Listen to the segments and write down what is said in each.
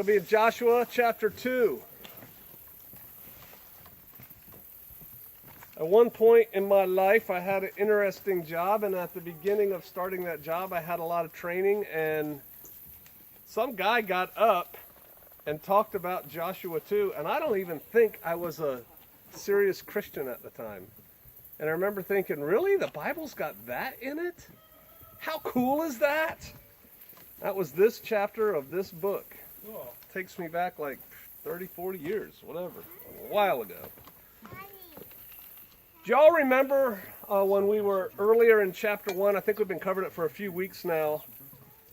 going to be in Joshua chapter 2. At one point in my life, I had an interesting job, and at the beginning of starting that job, I had a lot of training, and some guy got up and talked about Joshua 2, and I don't even think I was a serious Christian at the time. And I remember thinking, really? The Bible's got that in it? How cool is that? That was this chapter of this book. Cool. Takes me back like 30, 40 years, whatever, a while ago. Do y'all remember when we were earlier in chapter 1, I think we've been covering it for a few weeks now,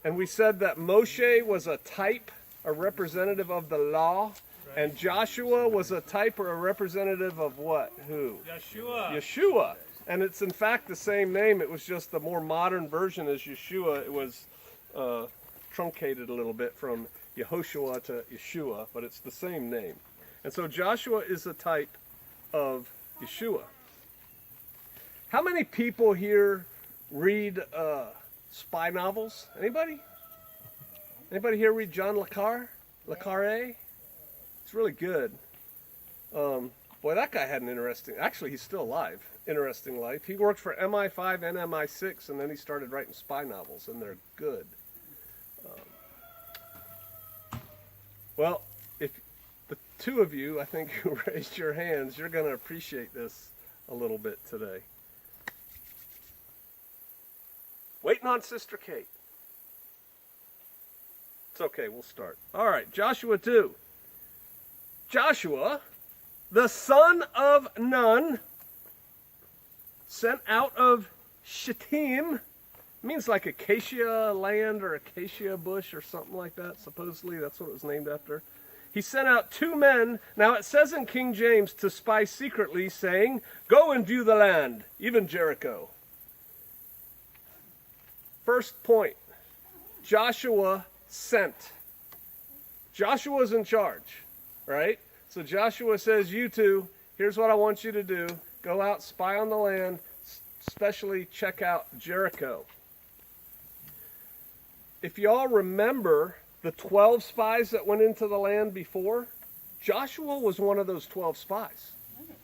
and we said that Moshe was a type, a representative of the law, right. And Joshua was a type or a representative of what? Who? Yeshua. And it's in fact the same name. It was just the more modern version is Yeshua. It was truncated a little bit from Yehoshua to Yeshua, but it's the same name. And so Joshua is a type of Yeshua. How many people here read spy novels? Anybody? Anybody here read John Le Carre? It's really good. Boy, that guy had an interesting, actually he's still alive, interesting life. He worked for MI5 and MI6, and then he started writing spy novels, and they're good. Well, if the two of you, I think, who raised your hands, you're going to appreciate this a little bit today. Waiting on Sister Kate. It's okay, we'll start. All right, Joshua 2. Joshua, the son of Nun, sent out of Shittim, means like acacia land or acacia bush or something like that. Supposedly that's what it was named after. He sent out 2 men. Now it says in King James to spy secretly, saying, "Go and view the land, even Jericho." First point, Joshua sent. Joshua's in charge, right? So Joshua says, you two, here's what I want you to do. Go out, spy on the land, especially check out Jericho. If y'all remember the 12 spies that went into the land before, Joshua was one of those 12 spies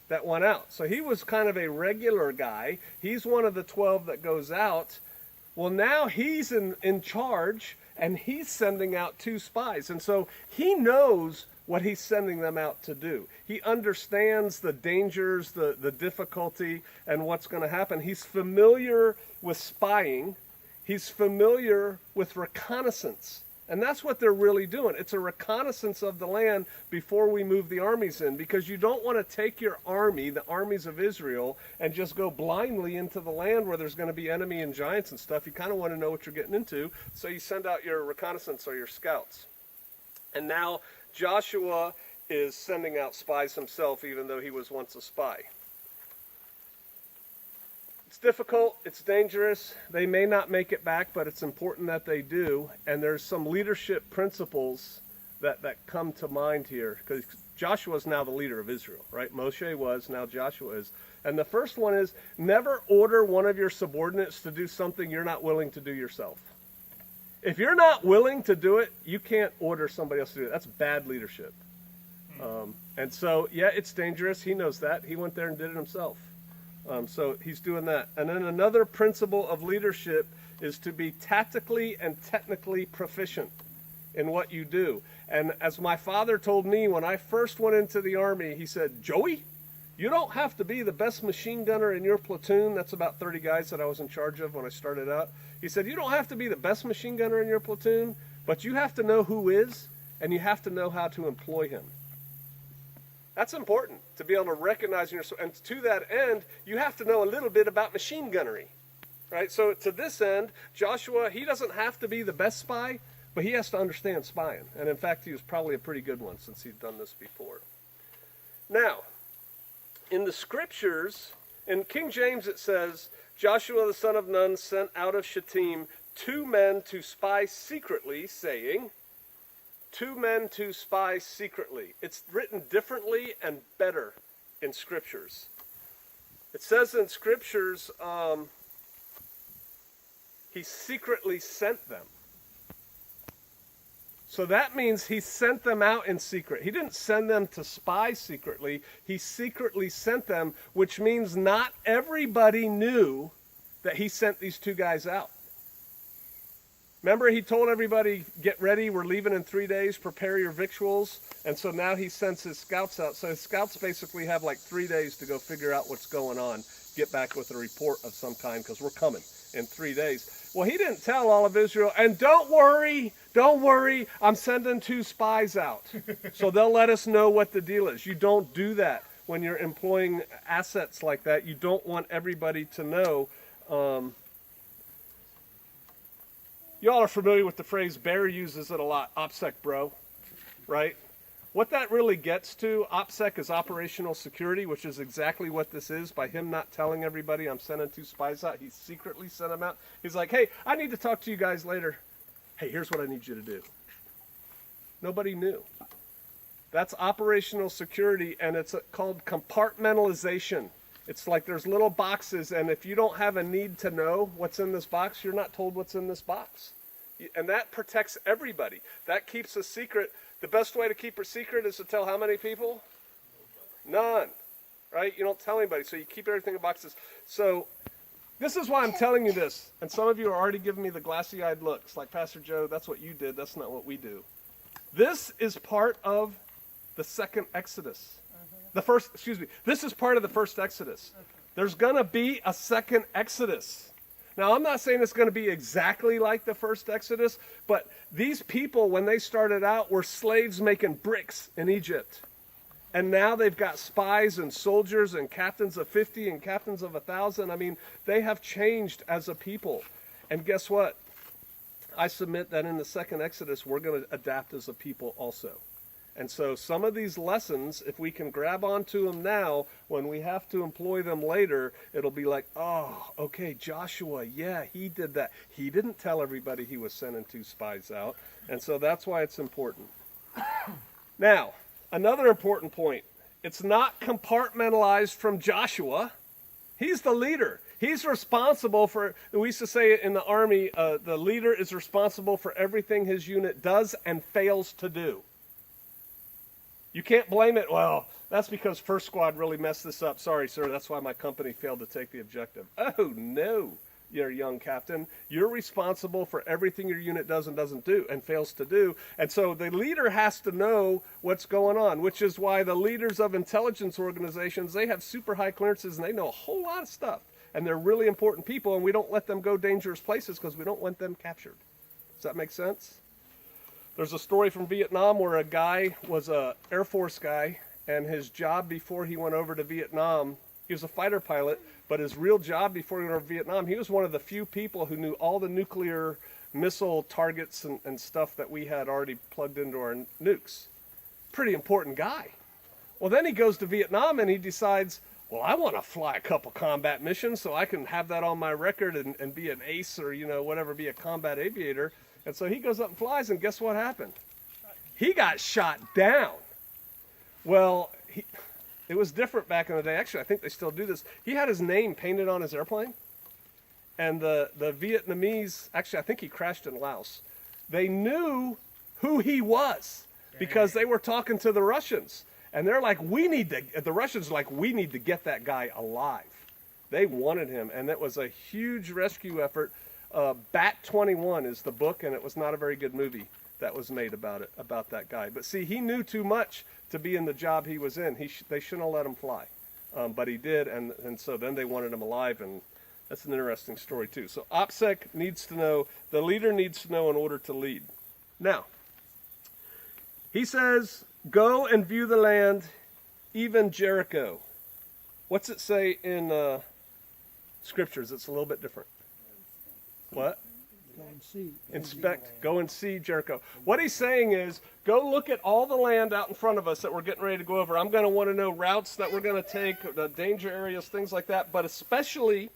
that went out. So he was kind of a regular guy. He's one of the 12 that goes out. Well, now he's in charge, and he's sending out 2 spies. And so he knows what he's sending them out to do. He understands the dangers, the difficulty, and what's going to happen. He's familiar with spying. He's familiar with reconnaissance. And that's what they're really doing. It's a reconnaissance of the land before we move the armies in, because you don't want to take your army, the armies of Israel, and just go blindly into the land where there's going to be enemy and giants and stuff. You kind of want to know what you're getting into, so you send out your reconnaissance or your scouts. And now Joshua is sending out spies himself, even though he was once a spy. It's difficult, it's dangerous, they may not make it back, but it's important that they do, and there's some leadership principles that come to mind here, because Joshua is now the leader of Israel, right? Moshe was, now Joshua is. And the first one is, never order one of your subordinates to do something you're not willing to do yourself. If you're not willing to do it, you can't order somebody else to do it. That's bad leadership. And so, yeah, it's dangerous, he knows that. He went there and did it himself. So he's doing that. And then another principle of leadership is to be tactically and technically proficient in what you do. And as my father told me when I first went into the Army, he said, "Joey, you don't have to be the best machine gunner in your platoon." That's about 30 guys that I was in charge of when I started out. He said, "You don't have to be the best machine gunner in your platoon, but you have to know who is, and you have to know how to employ him." That's important, to be able to recognize yourself. And to that end, you have to know a little bit about machine gunnery, right? So to this end, Joshua, he doesn't have to be the best spy, but he has to understand spying. And in fact, he was probably a pretty good one since he'd done this before. Now, in the scriptures, in King James it says, Joshua the son of Nun sent out of Shittim 2 men to spy secretly, saying, 2 men to spy secretly. It's written differently and better in scriptures. It says in scriptures, he secretly sent them. So that means he sent them out in secret. He didn't send them to spy secretly. He secretly sent them, which means not everybody knew that he sent these two guys out. Remember, he told everybody, get ready, we're leaving in 3 days, prepare your victuals. And so now he sends his scouts out. So his scouts basically have like 3 days to go figure out what's going on, get back with a report of some kind, because we're coming in 3 days. Well, he didn't tell all of Israel, and don't worry, I'm sending 2 spies out. So they'll let us know what the deal is. You don't do that when you're employing assets like that. You don't want everybody to know. Y'all are familiar with the phrase, Bear uses it a lot, OPSEC bro, right? What that really gets to, OPSEC is operational security, which is exactly what this is. By him not telling everybody I'm sending 2 spies out, he secretly sent them out. He's like, hey, I need to talk to you guys later. Hey, here's what I need you to do. Nobody knew. That's operational security, and it's called compartmentalization. It's like there's little boxes, and if you don't have a need to know what's in this box, you're not told what's in this box. And that protects everybody. That keeps a secret. The best way to keep a secret is to tell how many people? None. Right? You don't tell anybody, so you keep everything in boxes. So this is why I'm telling you this, and some of you are already giving me the glassy-eyed looks, like, Pastor Joe, that's what you did, that's not what we do. This is part of the second Exodus. This is part of the first Exodus. There's going to be a second Exodus. Now, I'm not saying it's going to be exactly like the first Exodus, but these people, when they started out, were slaves making bricks in Egypt. And now they've got spies and soldiers and captains of 50 and captains of 1,000. I mean, they have changed as a people. And guess what? I submit that in the second Exodus, we're going to adapt as a people also. And so some of these lessons, if we can grab onto them now, when we have to employ them later, it'll be like, oh, okay, Joshua, yeah, he did that. He didn't tell everybody he was sending 2 spies out. And so that's why it's important. Now, another important point. It's not compartmentalized from Joshua. He's the leader. He's responsible for, we used to say it in the Army, the leader is responsible for everything his unit does and fails to do. You can't blame it, well, that's because First Squad really messed this up. Sorry, sir, that's why my company failed to take the objective. Oh, no, you're young captain. You're responsible for everything your unit does and doesn't do and fails to do. And so the leader has to know what's going on, which is why the leaders of intelligence organizations, they have super high clearances and they know a whole lot of stuff. And they're really important people, and we don't let them go dangerous places because we don't want them captured. Does that make sense? There's a story from Vietnam where a guy was an Air Force guy, and his job before he went over to Vietnam, he was a fighter pilot, but his real job before he went over to Vietnam, he was one of the few people who knew all the nuclear missile targets and stuff that we had already plugged into our nukes. Pretty important guy. Well, then he goes to Vietnam and he decides, well, I want to fly a couple combat missions so I can have that on my record and be an ace or, whatever, be a combat aviator. And so he goes up and flies, and guess what happened? He got shot down. Well, it was different back in the day. Actually, I think they still do this. He had his name painted on his airplane. And the Vietnamese, actually, I think he crashed in Laos. They knew who he was because they were talking to the Russians. And they're like, the Russians are like, we need to get that guy alive. They wanted him, and it was a huge rescue effort. Bat 21 is the book, and it was not a very good movie that was made about that guy. But see, he knew too much to be in the job he was in. They shouldn't have let him fly, but he did, and so then they wanted him alive, and that's an interesting story too. So OPSEC needs to know, the leader needs to know in order to lead. Now, he says, go and view the land, even Jericho. What's it say in scriptures? It's a little bit different. What? Go and see. Inspect, go and see Jericho. What he's saying is, go look at all the land out in front of us that we're getting ready to go over. I'm going to want to know routes that we're going to take, the danger areas, things like that. But especially,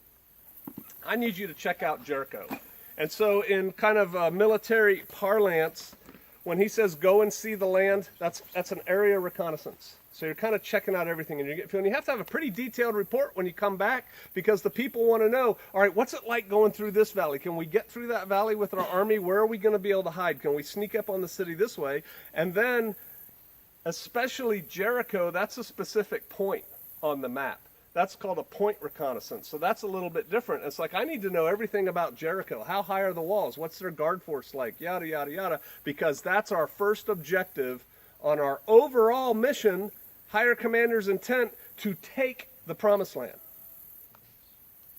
I need you to check out Jericho. And so in kind of military parlance, when he says go and see the land, that's an area reconnaissance. So you're kind of checking out everything, and you have to have a pretty detailed report when you come back, because the people want to know, all right, what's it like going through this valley? Can we get through that valley with our army? Where are we going to be able to hide? Can we sneak up on the city this way? And then, especially Jericho, that's a specific point on the map. That's called a point reconnaissance. So that's a little bit different. It's like, I need to know everything about Jericho. How high are the walls? What's their guard force like? Yada, yada, yada. Because that's our first objective on our overall mission, higher commander's intent, to take the promised land.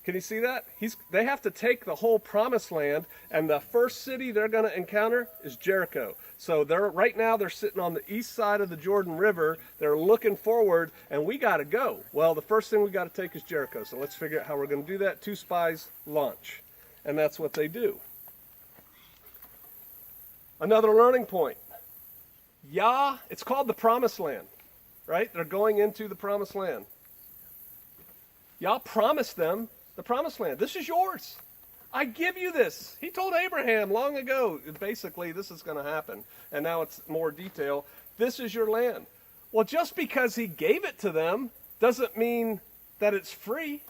Can you see that? They have to take the whole promised land, and the first city they're going to encounter is Jericho. So right now they're sitting on the east side of the Jordan River. They're looking forward, and we got to go. Well, the first thing we got to take is Jericho. So let's figure out how we're going to do that. 2 spies, launch. And that's what they do. Another learning point. It's called the promised land, right? They're going into the promised land. Yah promised them the promised land. This is yours. I give you this. He told Abraham long ago, basically, this is going to happen. And now it's more detail. This is your land. Well, just because he gave it to them doesn't mean that it's free,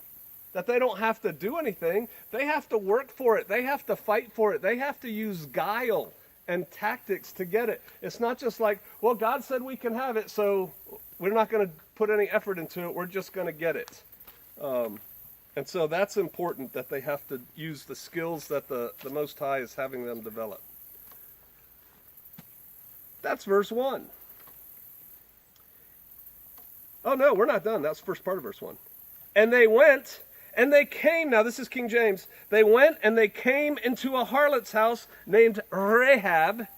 that they don't have to do anything. They have to work for it. They have to fight for it. They have to use guile and tactics to get it. It's not just like, well, God said we can have it, so we're not going to put any effort into it. We're just going to get it. And so that's important, that they have to use the skills that the Most High is having them develop. That's verse 1. Oh, no, we're not done. That's the first part of verse 1. And they went, and they came. Now, this is King James. They went, and they came into a harlot's house named Rahab,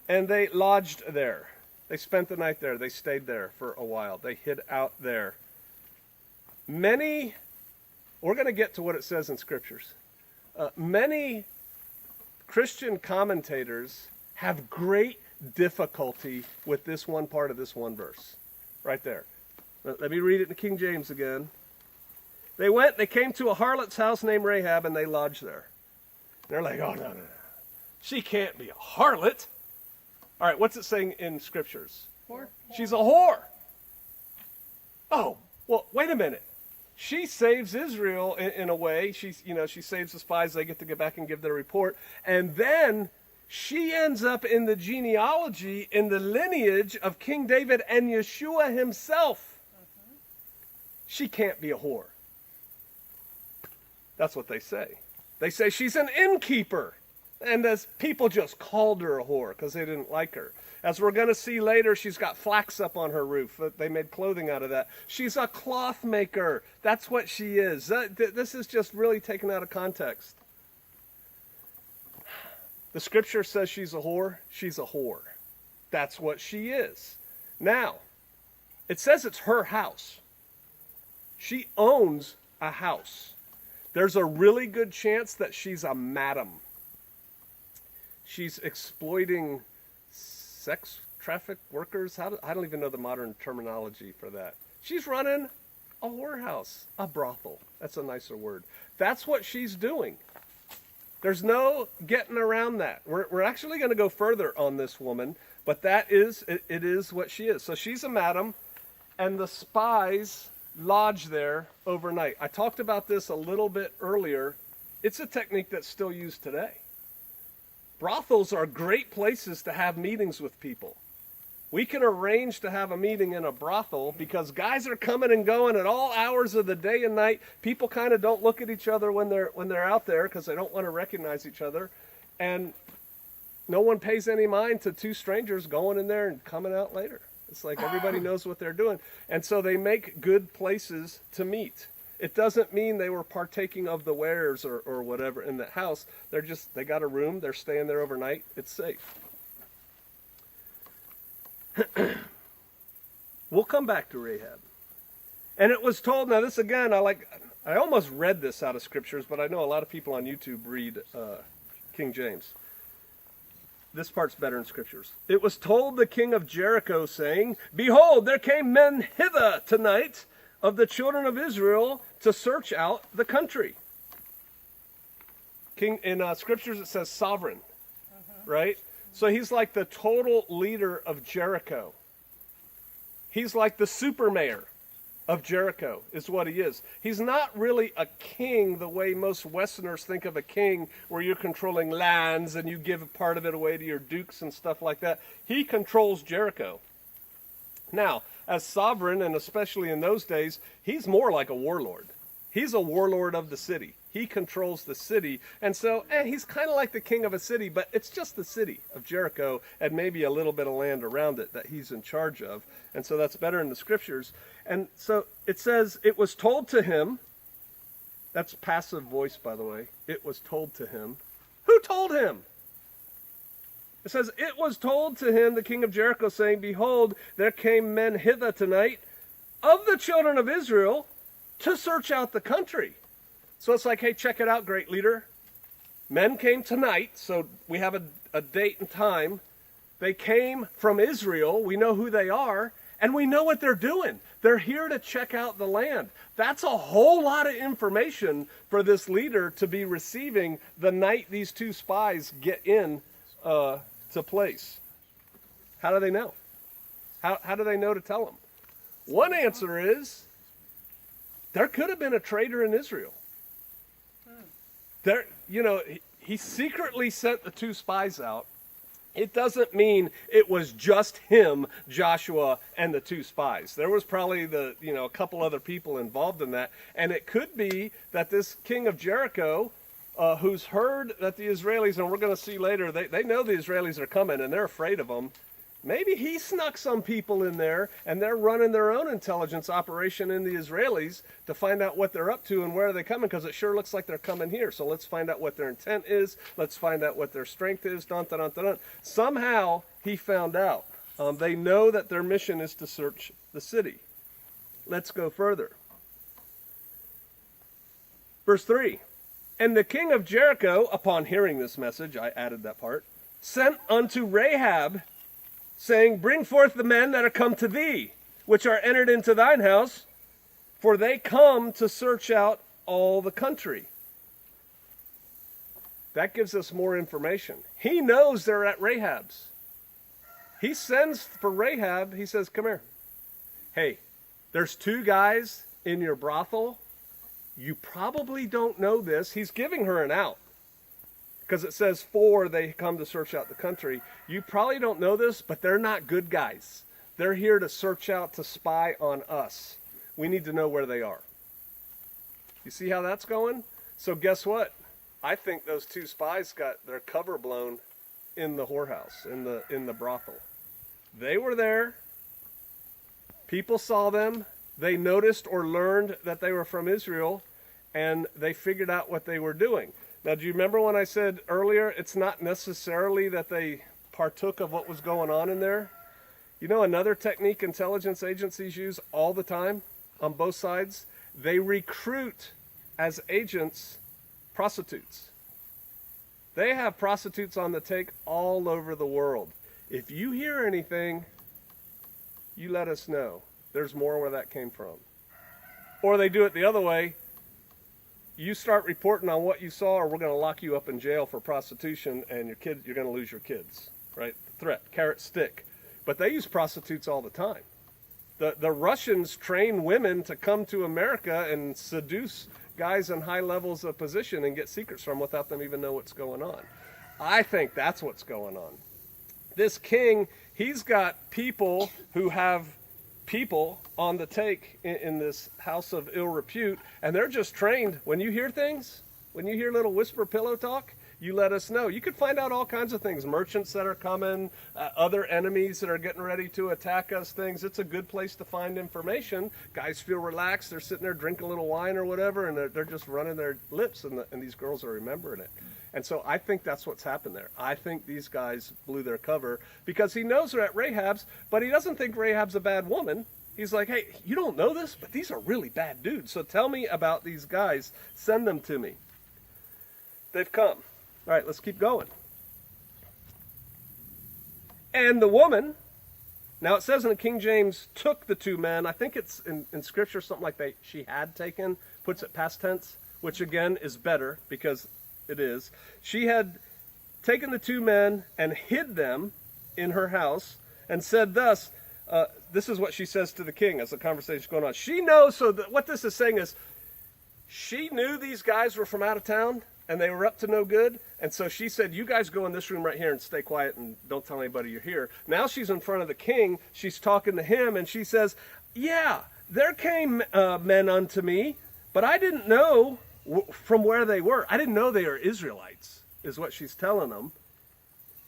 and they lodged there. They spent the night there. They stayed there for a while. They hid out there. We're going to get to what it says in scriptures. Many Christian commentators have great difficulty with this one part of this one verse. Right there. Let me read it in King James again. They went, they came to a harlot's house named Rahab, and they lodged there. And they're like, oh, no. She can't be a harlot. All right, what's it saying in scriptures? Whore. She's a whore. Oh, well, wait a minute. She saves Israel in a way. She saves the spies. They get to get back and give their report. And then she ends up in the genealogy, in the lineage of King David and Yeshua himself. She can't be a whore. That's what they say. They say she's an innkeeper. And as people just called her a whore because they didn't like her. As we're going to see later, she's got flax up on her roof. They made clothing out of that. She's a cloth maker. That's what she is. This is just really taken out of context. The scripture says she's a whore. She's a whore. That's what she is. Now, it says it's her house. She owns a house. There's a really good chance that she's a madam. She's exploiting sex traffic workers. I don't even know the modern terminology for that. She's running a whorehouse, a brothel. That's a nicer word. That's what she's doing. There's no getting around that. We're actually going to go further on this woman, but it is what she is. So she's a madam, and the spies lodge there overnight. I talked about this a little bit earlier. It's a technique that's still used today. Brothels are great places to have meetings with people. We can arrange to have a meeting in a brothel because guys are coming and going at all hours of the day and night. People kind of don't look at each other when they're out there because they don't want to recognize each other. And no one pays any mind to 2 strangers going in there and coming out later. It's like everybody knows what they're doing. And so they make good places to meet. It doesn't mean they were partaking of the wares or whatever in the house. They got a room. They're staying there overnight. It's safe. We'll come back to Rahab. And it was told, now this again, I almost read this out of scriptures, but I know a lot of people on YouTube read King James. This part's better in scriptures. It was told the king of Jericho, saying, behold, there came men hither tonight of the children of Israel to search out the country. In scriptures it says sovereign, right? So he's like the total leader of Jericho. He's like the super mayor of Jericho is what he is. He's not really a king the way most Westerners think of a king, where you're controlling lands and you give a part of it away to your dukes and stuff like that. He controls Jericho. Now, as sovereign, and especially in those days, he's more like a warlord. He's a warlord of the city. He controls the city. And so he's kind of like the king of a city, but it's just the city of Jericho and maybe a little bit of land around it that he's in charge of. And so that's better in the scriptures. And so it says, it was told to him. That's passive voice, by the way. It was told to him. Who told him? It says, it was told to him, the king of Jericho, saying, behold, there came men hither tonight of the children of Israel to search out the country. So it's like, hey, check it out, great leader. Men came tonight, so we have a date and time. They came from Israel. We know who they are, and we know what they're doing. They're here to check out the land. That's a whole lot of information for this leader to be receiving the night these two spies get in to place. How do they know? How do they know to tell them? One answer is, there could have been a traitor in Israel. There, he secretly sent the two spies out. It doesn't mean it was just him, Joshua, and the two spies. There was probably a couple other people involved in that. And it could be that this king of Jericho, who's heard that the Israelis, and we're going to see later, they know the Israelis are coming and they're afraid of them. Maybe he snuck some people in there and they're running their own intelligence operation in the Israelis to find out what they're up to and where they're coming, because it sure looks like they're coming here. So let's find out what their intent is. Let's find out what their strength is. Dun, dun, dun, dun, dun. Somehow he found out. They know that their mission is to search the city. Let's go further. Verse 3. And the king of Jericho, upon hearing this message, I added that part, sent unto Rahab, saying, bring forth the men that are come to thee, which are entered into thine house, for they come to search out all the country. That gives us more information. He knows they're at Rahab's. He sends for Rahab. He says, come here. Hey, there's two guys in your brothel. You probably don't know this. He's giving her an out, because it says, for they come to search out the country. You probably don't know this, but they're not good guys. They're here to search out, to spy on us. We need to know where they are. You see how that's going? So guess what? I think those two spies got their cover blown in the whorehouse, in the brothel. They were there. People saw them. They noticed or learned that they were from Israel, and they figured out what they were doing. Now, do you remember when I said earlier, it's not necessarily that they partook of what was going on in there? You know another technique intelligence agencies use all the time on both sides? They recruit as agents prostitutes. They have prostitutes on the take all over the world. If you hear anything, you let us know. There's more where that came from. Or they do it the other way. You start reporting on what you saw, or we're going to lock you up in jail for prostitution, and you're going to lose your kids, right? Threat, carrot, stick. But they use prostitutes all the time. The Russians train women to come to America and seduce guys in high levels of position and get secrets from without them even know what's going on. I think that's what's going on. This king, he's got people who have people on the take in this house of ill repute, and they're just trained. When you hear things, when you hear little whisper pillow talk, you let us know. You could find out all kinds of things. Merchants that are coming, other enemies that are getting ready to attack us, things. It's a good place to find information. Guys feel relaxed. They're sitting there drinking a little wine or whatever, and they're just running their lips, and these girls are remembering it. And so I think that's what's happened there. I think these guys blew their cover because he knows they're at Rahab's, but he doesn't think Rahab's a bad woman. He's like, hey, you don't know this, but these are really bad dudes. So tell me about these guys. Send them to me. They've come. All right, let's keep going. And the woman, now it says in the King James, took the two men. I think it's in Scripture something like she had taken, puts it past tense, which again is better because it is. She had taken the 2 men and hid them in her house, and said thus, this is what she says to the king as the conversation is going on. She knows, so what this is saying is, she knew these guys were from out of town, and they were up to no good, and so she said, you guys go in this room right here and stay quiet and don't tell anybody you're here. Now she's in front of the king, she's talking to him, and she says, yeah, there came men unto me, but I didn't know from where they were. I didn't know they were Israelites, is what she's telling them.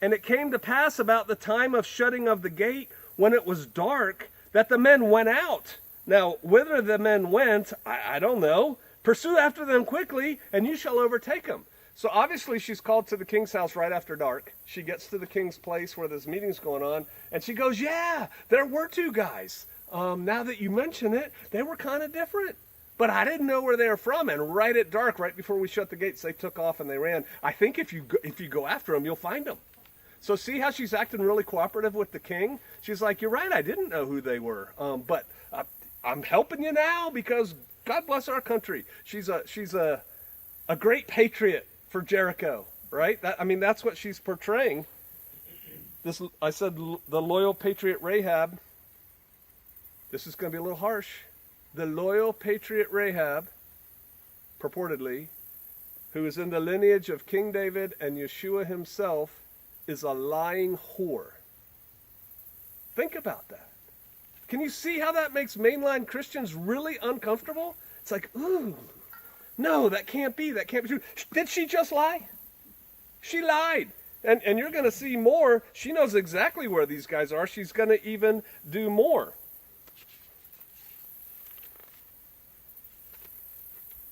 And it came to pass about the time of shutting of the gate, when it was dark, that the men went out. Now, whither the men went, I don't know. Pursue after them quickly, and you shall overtake them. So obviously she's called to the king's house right after dark. She gets to the king's place where this meeting's going on, and she goes, yeah, there were 2 guys. Now that you mention it, they were kind of different. But I didn't know where they were from, and right at dark, right before we shut the gates, they took off and they ran. I think if you go after them, you'll find them. So see how she's acting really cooperative with the king? She's like, you're right, I didn't know who they were, but I'm helping you now because God bless our country. She's a great patriot for Jericho, right? That's what she's portraying. This, I said, the loyal patriot Rahab. This is going to be a little harsh. The loyal patriot Rahab, purportedly, who is in the lineage of King David and Yeshua himself, is a lying whore. Think about that. Can you see how that makes mainline Christians really uncomfortable? It's like, ooh, no, that can't be. That can't be true. Did she just lie? She lied. And you're going to see more. She knows exactly where these guys are. She's going to even do more.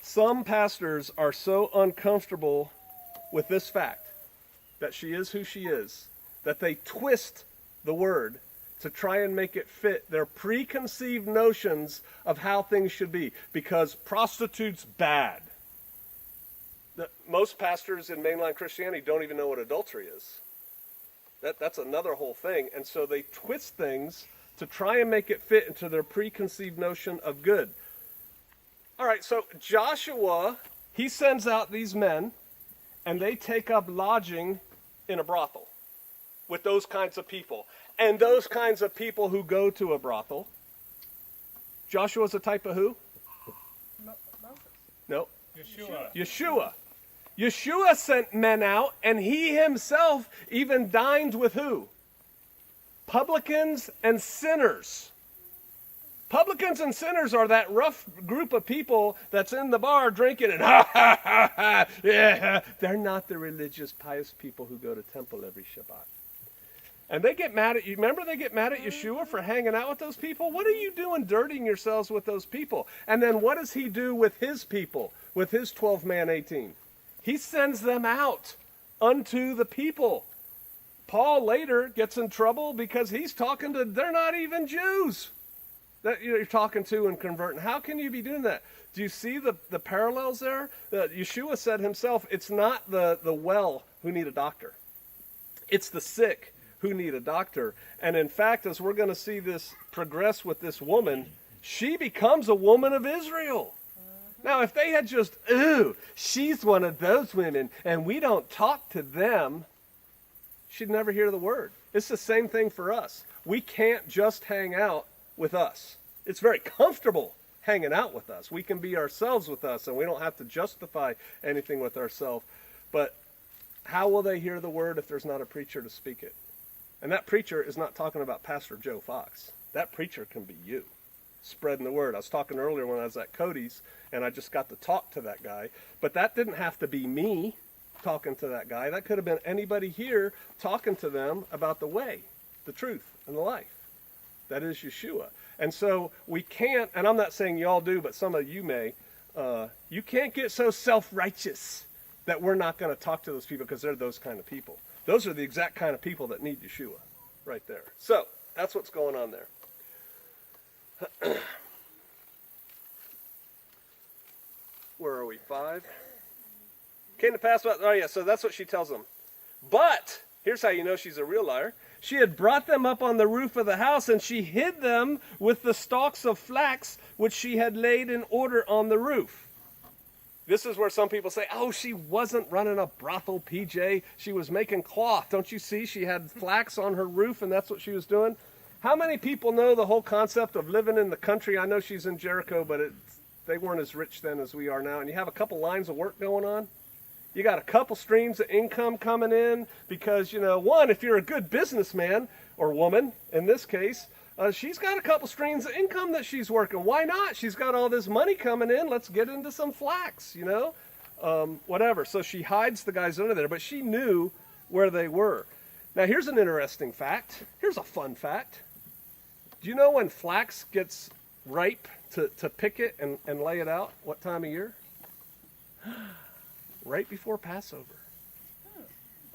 Some pastors are so uncomfortable with this fact that she is who she is, that they twist the word to try and make it fit their preconceived notions of how things should be. Because prostitute's bad. Most pastors in mainline Christianity don't even know what adultery is. That's another whole thing. And so they twist things to try and make it fit into their preconceived notion of good. All right, so Joshua, he sends out these men, and they take up lodging in a brothel with those kinds of people. And those kinds of people who go to a brothel. Joshua's a type of who? No. Yeshua. Yeshua sent men out, and he himself even dined with who? Publicans and sinners. Publicans and sinners are that rough group of people that's in the bar drinking and yeah. They're not the religious, pious people who go to temple every Shabbat. And they get mad at you. Remember they get mad at Yeshua for hanging out with those people? What are you doing dirtying yourselves with those people? And then what does he do with his people, with his 12-man 18? He sends them out unto the people. Paul later gets in trouble because he's talking to, they're not even Jews that you're talking to and converting. How can you be doing that? Do you see the parallels there? Yeshua said himself, it's not the well who need a doctor. It's the sick who need a doctor. And in fact, as we're going to see this progress with this woman, she becomes a woman of Israel. Now, if they had just, ooh, she's one of those women, and we don't talk to them, she'd never hear the word. It's the same thing for us. We can't just hang out with us. It's very comfortable hanging out with us. We can be ourselves with us, and we don't have to justify anything with ourselves. But how will they hear the word if there's not a preacher to speak it? And that preacher is not talking about Pastor Joe Fox. That preacher can be you, spreading the word. I was talking earlier when I was at Cody's, and I just got to talk to that guy. But that didn't have to be me talking to that guy. That could have been anybody here talking to them about the way, the truth, and the life. That is Yeshua. And so we can't, and I'm not saying y'all do, but some of you may, you can't get so self-righteous that we're not going to talk to those people because they're those kind of people. Those are the exact kind of people that need Yeshua right there. So that's what's going on there. Where are we? 5? Came to pass about, oh yeah, so that's what she tells them. But, here's how you know she's a real liar. She had brought them up on the roof of the house, and she hid them with the stalks of flax which she had laid in order on the roof. This is where some people say, oh, she wasn't running a brothel, PJ. She was making cloth. Don't you see? She had flax on her roof, and that's what she was doing. How many people know the whole concept of living in the country? I know she's in Jericho, but they weren't as rich then as we are now. And you have a couple lines of work going on. You got a couple streams of income coming in because, one, if you're a good businessman or woman, in this case, she's got a couple streams of income that she's working. Why not? She's got all this money coming in. Let's get into some flax, whatever. So she hides the guys under there, but she knew where they were. Now, here's an interesting fact. Here's a fun fact. Do you know when flax gets ripe to pick it and lay it out? What time of year? Right before Passover.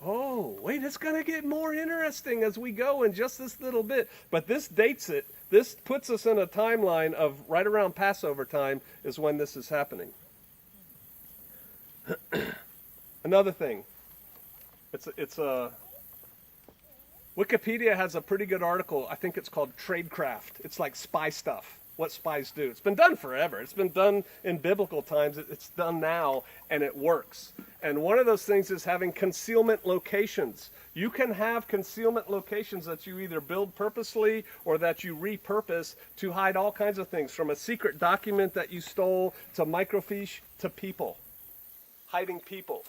Oh, wait, it's going to get more interesting as we go in just this little bit. But this dates it. This puts us in a timeline of right around Passover time is when this is happening. Another thing. Wikipedia has a pretty good article. I think it's called Tradecraft. It's like spy stuff. What spies do. It's been done forever. It's been done in biblical times. It's done now, and it works. And one of those things is having concealment locations. You can have concealment locations that you either build purposely or that you repurpose to hide all kinds of things, from a secret document that you stole to microfiche to people, hiding people.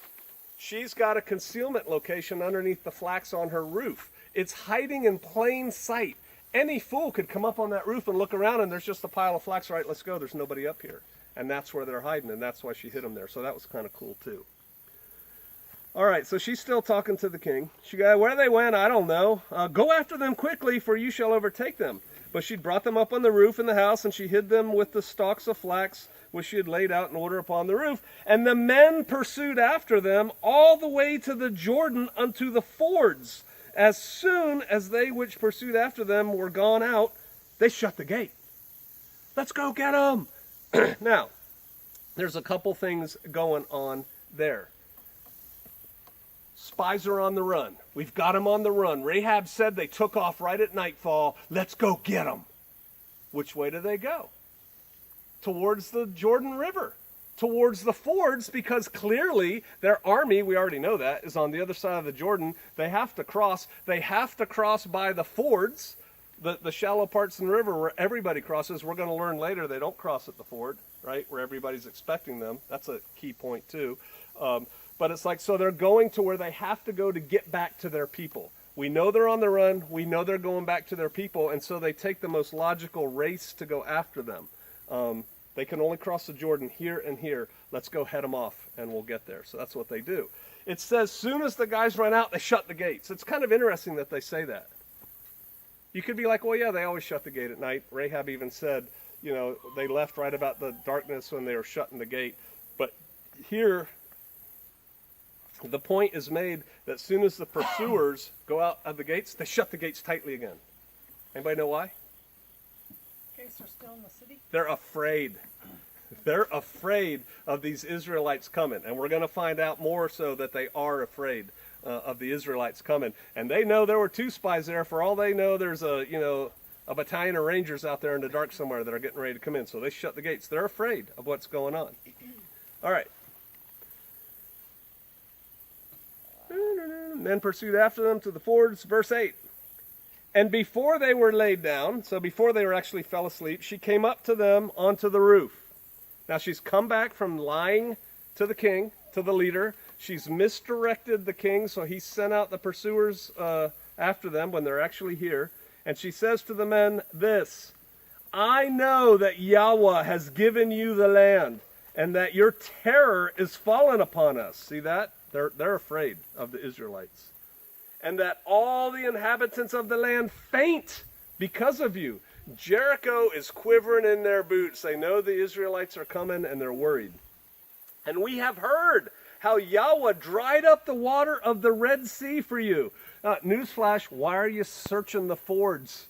She's got a concealment location underneath the flax on her roof. It's hiding in plain sight. Any fool could come up on that roof and look around, and there's just a pile of flax. All right, let's go. There's nobody up here. And that's where they're hiding, and that's why she hid them there. So that was kind of cool, too. All right, so she's still talking to the king. She got, where they went, I don't know. Go after them quickly, for you shall overtake them. But she'd brought them up on the roof in the house, and she hid them with the stalks of flax, which she had laid out in order upon the roof. And the men pursued after them all the way to the Jordan unto the fords. As soon as they which pursued after them were gone out, they shut the gate. Let's go get them. Now, there's a couple things going on there. Spies are on the run. We've got them on the run. Rahab said they took off right at nightfall. Let's go get them. Which way do they go? Towards the Jordan River. Towards the fords, because clearly their army, we already know that, is on the other side of the Jordan. They have to cross. They have to cross by the fords, the shallow parts in the river where everybody crosses. We're going to learn later they don't cross at the ford, right, where everybody's expecting them. That's a key point, too. But it's like, so they're going to where they have to go to get back to their people. We know they're on the run. We know they're going back to their people, and so they take the most logical race to go after them. They can only cross the Jordan here and here. Let's go head them off, and we'll get there. So that's what they do. It says, soon as the guys run out, they shut the gates. It's kind of interesting that they say that. You could be like, well, yeah, they always shut the gate at night. Rahab even said, they left right about the darkness when they were shutting the gate. But here, the point is made that as soon as the pursuers go out of the gates, they shut the gates tightly again. Anybody know why? In case they're still in the city? They're afraid. They're afraid of these Israelites coming. And we're going to find out more so that they are afraid of the Israelites coming. And they know there were two spies there. For all they know, there's a battalion of rangers out there in the dark somewhere that are getting ready to come in. So they shut the gates. They're afraid of what's going on. All right. Men pursued after them to the fords. Verse 8. And before they were laid down, so before they were actually fell asleep, she came up to them onto the roof. Now she's come back from lying to the king, to the leader. She's misdirected the king, so he sent out the pursuers after them when they're actually here. And she says to the men this, I know that Yahweh has given you the land, and that your terror is fallen upon us. See that? They're afraid of the Israelites. And that all the inhabitants of the land faint because of you. Jericho is quivering in their boots. They know the Israelites are coming, and they're worried. And we have heard how Yahweh dried up the water of the Red Sea for you. Newsflash, why are you searching the fords?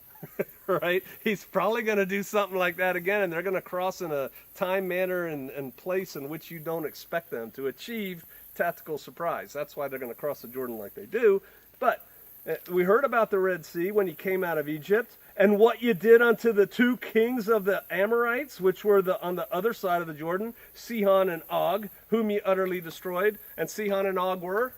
Right? He's probably going to do something like that again, and they're going to cross in a time, manner, and place in which you don't expect them to achieve tactical surprise. That's why they're going to cross the Jordan like they do. But We heard about the Red Sea when you came out of Egypt, and what you did unto the two kings of the Amorites, which were on the other side of the Jordan, Sihon and Og, whom you utterly destroyed. And Sihon and Og were?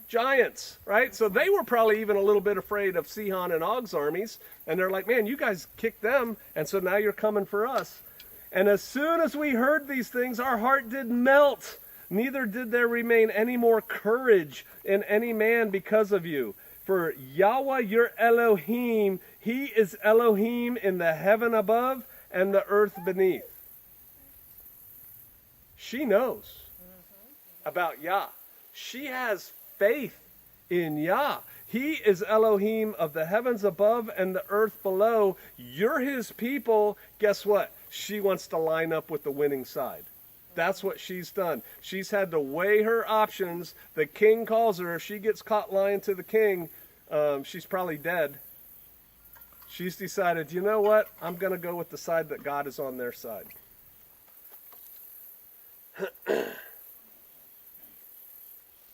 Giants, right? So they were probably even a little bit afraid of Sihon and Og's armies. And they're like, man, you guys kicked them, and so now you're coming for us. And as soon as we heard these things, our heart did melt. Neither did there remain any more courage in any man because of you. For Yahweh your Elohim, he is Elohim in the heaven above and the earth beneath. She knows about Yah. She has faith in Yah. He is Elohim of the heavens above and the earth below. You're his people. Guess what? She wants to line up with the winning side. That's what she's done. She's had to weigh her options. The king calls her. If she gets caught lying to the king, she's probably dead. She's decided, you know what? I'm going to go with the side that God is on their side.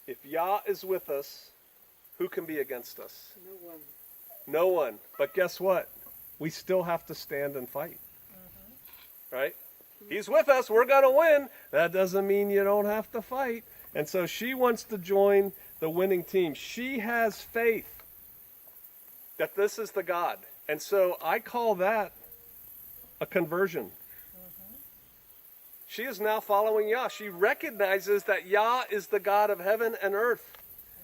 If Yah is with us, who can be against us? No one. No one. But guess what? We still have to stand and fight. Right? He's with us. We're going to win. That doesn't mean you don't have to fight. And so she wants to join the winning team. She has faith that this is the God. And so I call that a conversion. She is now following Yah. She recognizes that Yah is the God of heaven and earth.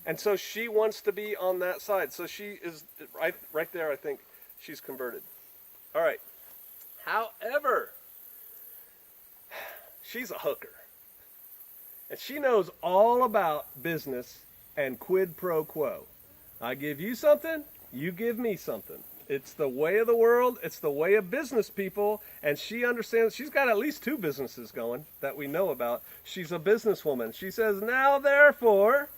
And so she wants to be on that side. So she is right there, I think she's converted. All right. However, she's a hooker. And she knows all about business and quid pro quo. I give you something, you give me something. It's the way of the world. It's the way of business people. And she understands. She's got at least 2 businesses going that we know about. She's a businesswoman. She says, now therefore.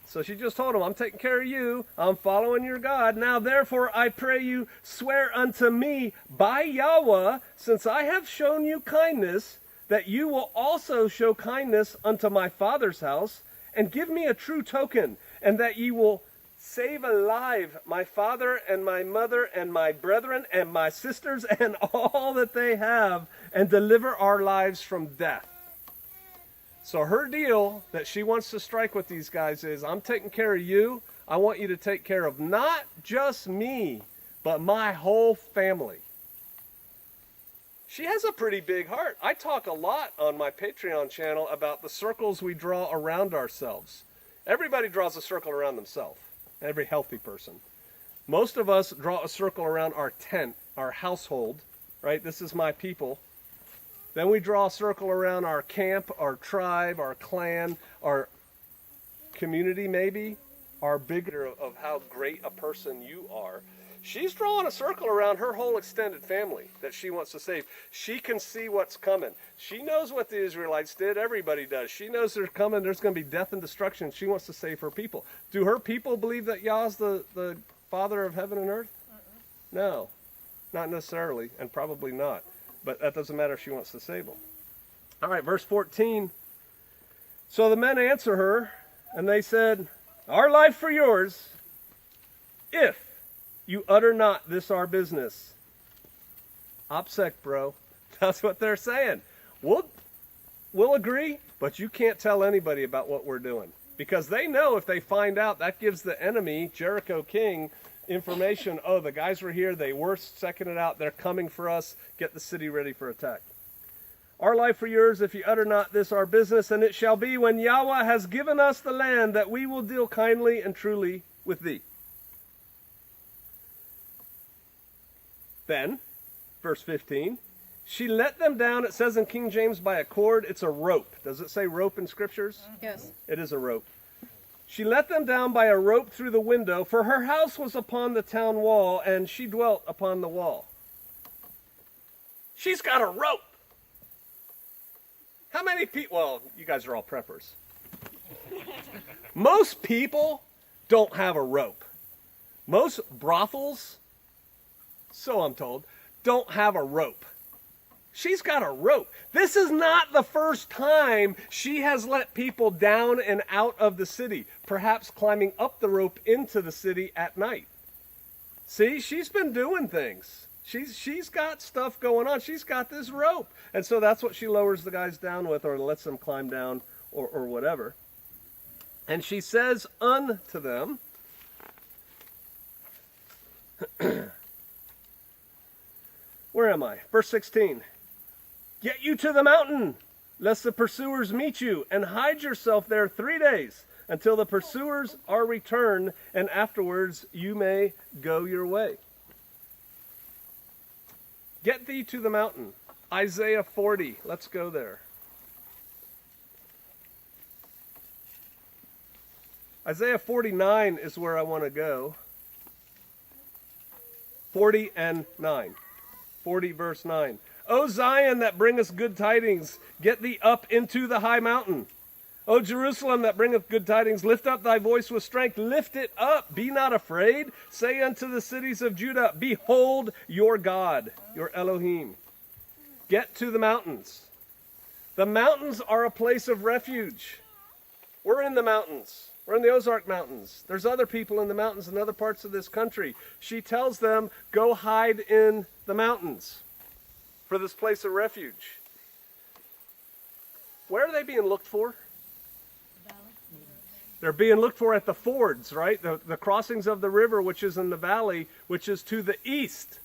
So she just told him, I'm taking care of you. I'm following your God. Now therefore I pray you, swear unto me by Yahweh, since I have shown you kindness, that you will also show kindness unto my father's house, and give me a true token, and that ye will save alive my father and my mother and my brethren and my sisters and all that they have, and deliver our lives from death. So her deal that she wants to strike with these guys is, I'm taking care of you. I want you to take care of not just me, but my whole family. She has a pretty big heart. I talk a lot on my Patreon channel about the circles we draw around ourselves. Everybody draws a circle around themselves. Every healthy person. Most of us draw a circle around our tent, our household, right? This is my people. Then we draw a circle around our camp, our tribe, our clan, our community maybe, our bigger of how great a person you are. She's drawing a circle around her whole extended family that she wants to save. She can see what's coming. She knows what the Israelites did. Everybody does. She knows they're coming. There's going to be death and destruction. She wants to save her people. Do her people believe that Yah's the Father of heaven and earth? No, not necessarily, and probably not. But that doesn't matter if she wants to save them. All right, verse 14. So the men answer her, and they said, our life for yours, if you utter not this our business. OPSEC, bro. That's what they're saying. We'll agree, but you can't tell anybody about what we're doing. Because they know if they find out, that gives the enemy, Jericho king, information. Oh, the guys were here. They were second it out. They're coming for us. Get the city ready for attack. Our life for yours, if you utter not this our business. And it shall be when Yahweh has given us the land that we will deal kindly and truly with thee. Then, verse 15, she let them down, it says in King James, by a cord. It's a rope. Does it say rope in scriptures? Yes. It is a rope. She let them down by a rope through the window, for her house was upon the town wall, and she dwelt upon the wall. She's got a rope. How many people, well, you guys are all preppers. Most people don't have a rope. Most brothels, so I'm told, don't have a rope. She's got a rope. This is not the first time she has let people down and out of the city, perhaps climbing up the rope into the city at night. See, she's been doing things. She's got stuff going on. She's got this rope. And so that's what she lowers the guys down with, or lets them climb down, or whatever. And she says unto them, where am I? Verse 16. Get you to the mountain, lest the pursuers meet you, and hide yourself there 3 days, until the pursuers are returned, and afterwards you may go your way. Get thee to the mountain. Isaiah 40. Let's go there. Isaiah 49 is where I want to go. 40 and 9. 40 verse 9. O Zion, that bringeth good tidings, get thee up into the high mountain. O Jerusalem, that bringeth good tidings, lift up thy voice with strength. Lift it up, be not afraid. Say unto the cities of Judah, behold your God, your Elohim. Get to the mountains. The mountains are a place of refuge. We're in the mountains. We're in the Ozark Mountains. There's other people in the mountains in other parts of this country. She tells them, go hide in the mountains for this place of refuge. Where are they being looked for? They're being looked for at the fords, right? The crossings of the river, which is in the valley, which is to the east.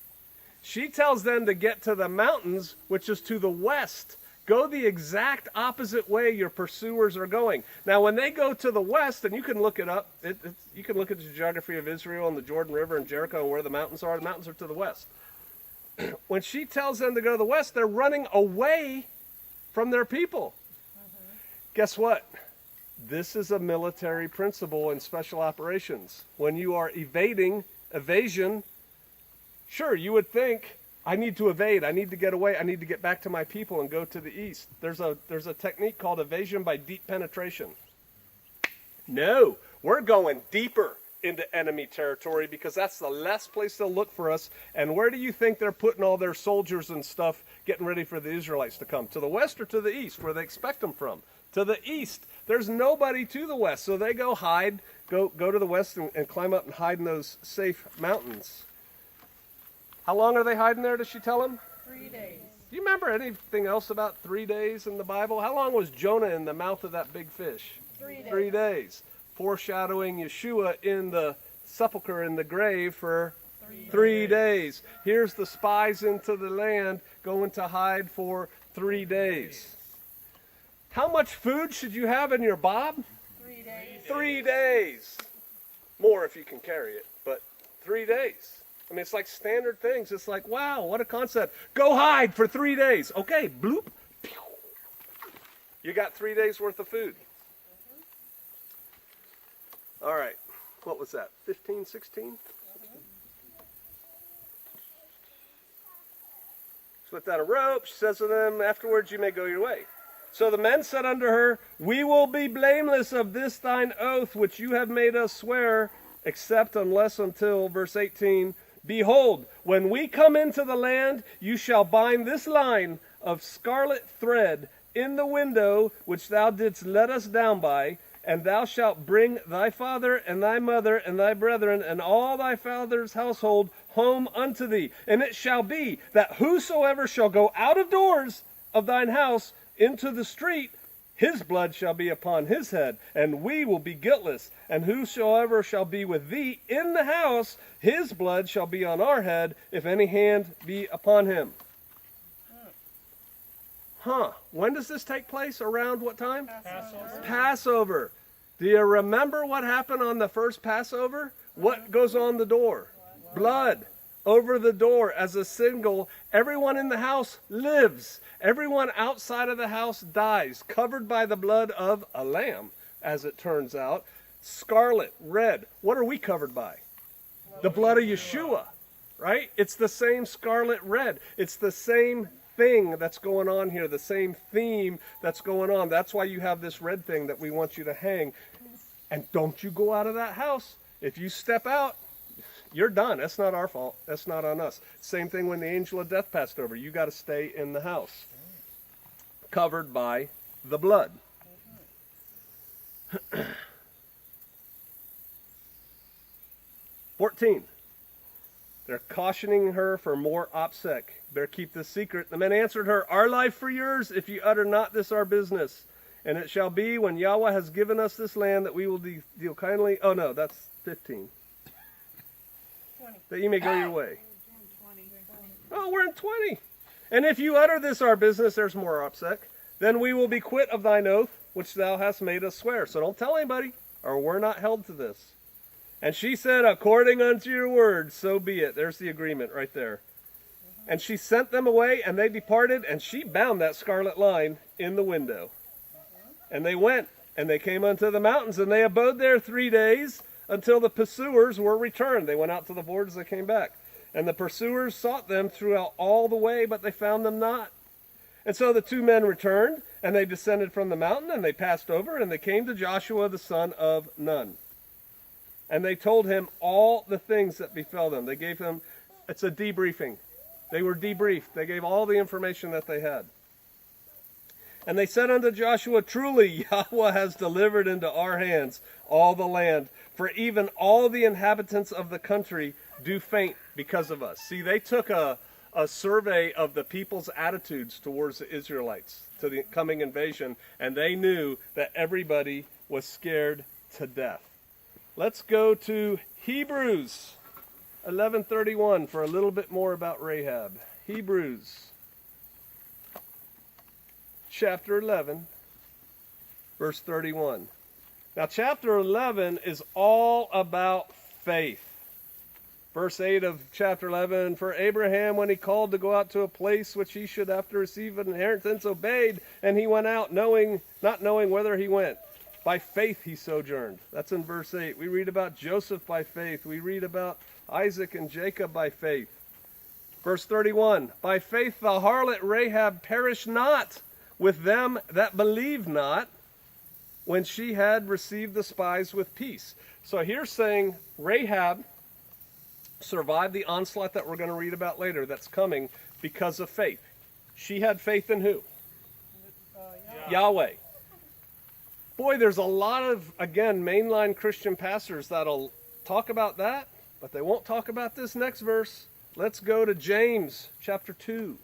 She tells them to get to the mountains, which is to the west. Go the exact opposite way your pursuers are going. Now, when they go to the west, and you can look it up, you can look at the geography of Israel and the Jordan River and Jericho and where the mountains are. The mountains are to the west. When she tells them to go to the west, they're running away from their people. Guess what? This is a military principle in special operations. When you are evasion, sure, you would think, I need to evade, I need to get away, I need to get back to my people and go to the east. There's a technique called evasion by deep penetration. No, we're going deeper into enemy territory because that's the last place they'll look for us. And where do you think they're putting all their soldiers and stuff getting ready for the Israelites to come? To the west or to the east, where they expect them from? To the east. There's nobody to the west, so they go hide, go to the west and climb up and hide in those safe mountains. How long are they hiding there, does she tell them? 3 days. Do you remember anything else about 3 days in the Bible? How long was Jonah in the mouth of that big fish? 3 days. 3 days. Foreshadowing Yeshua in the sepulcher, in the grave for 3 days. Here's the spies into the land going to hide for 3 days. How much food should you have in your bob? 3 days. 3 days. More if you can carry it, but 3 days. I mean, it's like standard things. It's like, wow, what a concept. Go hide for 3 days. Okay, bloop. Pew. You got 3 days worth of food. All right. What was that? 15, 16? Split down a rope. She says to them, afterwards you may go your way. So the men said unto her, we will be blameless of this thine oath which you have made us swear, except unless until, verse 18, behold, when we come into the land, you shall bind this line of scarlet thread in the window which thou didst let us down by, and thou shalt bring thy father and thy mother and thy brethren and all thy father's household home unto thee. And it shall be that whosoever shall go out of doors of thine house into the street, his blood shall be upon his head, and we will be guiltless. And whosoever shall be with thee in the house, his blood shall be on our head, if any hand be upon him. When does this take place? Around what time? Passover. Passover. Do you remember what happened on the first Passover? What goes on the door? Blood over the door as a symbol. Everyone in the house lives. Everyone outside of the house dies, covered by the blood of a lamb, as it turns out. Scarlet, red. What are we covered by? The blood of Yeshua, right? It's the same scarlet red. It's the same thing that's going on here, the same theme that's going on. That's why you have this red thing that we want you to hang. And don't you go out of that house. If you step out, you're done. That's not our fault. That's not on us. Same thing when the angel of death passed over. You got to stay in the house, covered by the blood. 14. They're cautioning her for more OPSEC. Better keep this secret. The men answered her, our life for yours, if you utter not this our business. And it shall be when Yahweh has given us this land that we will deal kindly. Oh no, that's 15. 20. That you may go your way. Oh, we're in 20. And if you utter this our business, there's more OPSEC, then we will be quit of thine oath, which thou hast made us swear. So don't tell anybody, or we're not held to this. And she said, according unto your word, so be it. There's the agreement right there. And she sent them away, and they departed, and she bound that scarlet line in the window. And they went, and they came unto the mountains, and they abode there 3 days, until the pursuers were returned. They went out to the borders, they came back. And the pursuers sought them throughout all the way, but they found them not. And so the 2 men returned, and they descended from the mountain, and they passed over, and they came to Joshua the son of Nun. And they told him all the things that befell them. They gave him, it's a debriefing. They were debriefed. They gave all the information that they had. And they said unto Joshua, truly Yahweh has delivered into our hands all the land, for even all the inhabitants of the country do faint because of us. See, they took a survey of the people's attitudes towards the Israelites, to the coming invasion, and they knew that everybody was scared to death. Let's go to Hebrews 11:31 for a little bit more about Rahab. Hebrews chapter 11, verse 31. Now, chapter 11 is all about faith. Verse 8 of chapter 11, for Abraham, when he called to go out to a place which he should after receive an inheritance, obeyed, and he went out not knowing whither he went. By faith he sojourned. That's in verse 8. We read about Joseph by faith. We read about Isaac and Jacob by faith. Verse 31, by faith the harlot Rahab perished not with them that believed not, when she had received the spies with peace. So here's saying Rahab survived the onslaught that we're going to read about later that's coming because of faith. She had faith in who? Yahweh. Boy, there's a lot of, again, mainline Christian pastors that'll talk about that, but they won't talk about this next verse. Let's go to James chapter 2.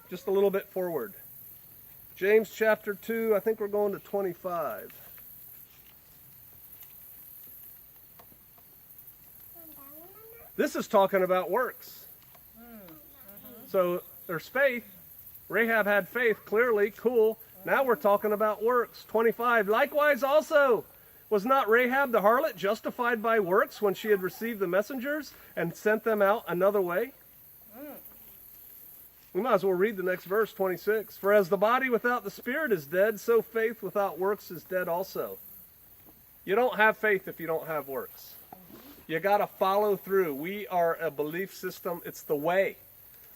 Just a little bit forward. James chapter 2, I think we're going to 25. This is talking about works. So there's faith. Rahab had faith, clearly, cool. Now we're talking about works. 25. Likewise also, was not Rahab the harlot justified by works when she had received the messengers and sent them out another way? We might as well read the next verse, 26. For as the body without the spirit is dead, so faith without works is dead also. You don't have faith if you don't have works. You got to follow through. We are a belief system. It's the way.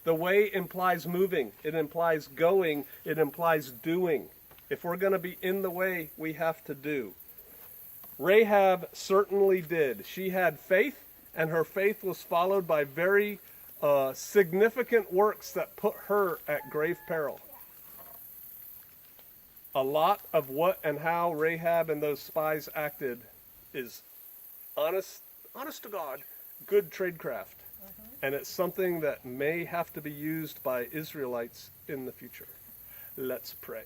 The way implies moving. It implies going. It implies doing. If we're going to be in the way, we have to do. Rahab certainly did. She had faith, and her faith was followed by very significant works that put her at grave peril. A lot of what and how Rahab and those spies acted is honest to God, good tradecraft. And it's something that may have to be used by Israelites in the future. Let's pray.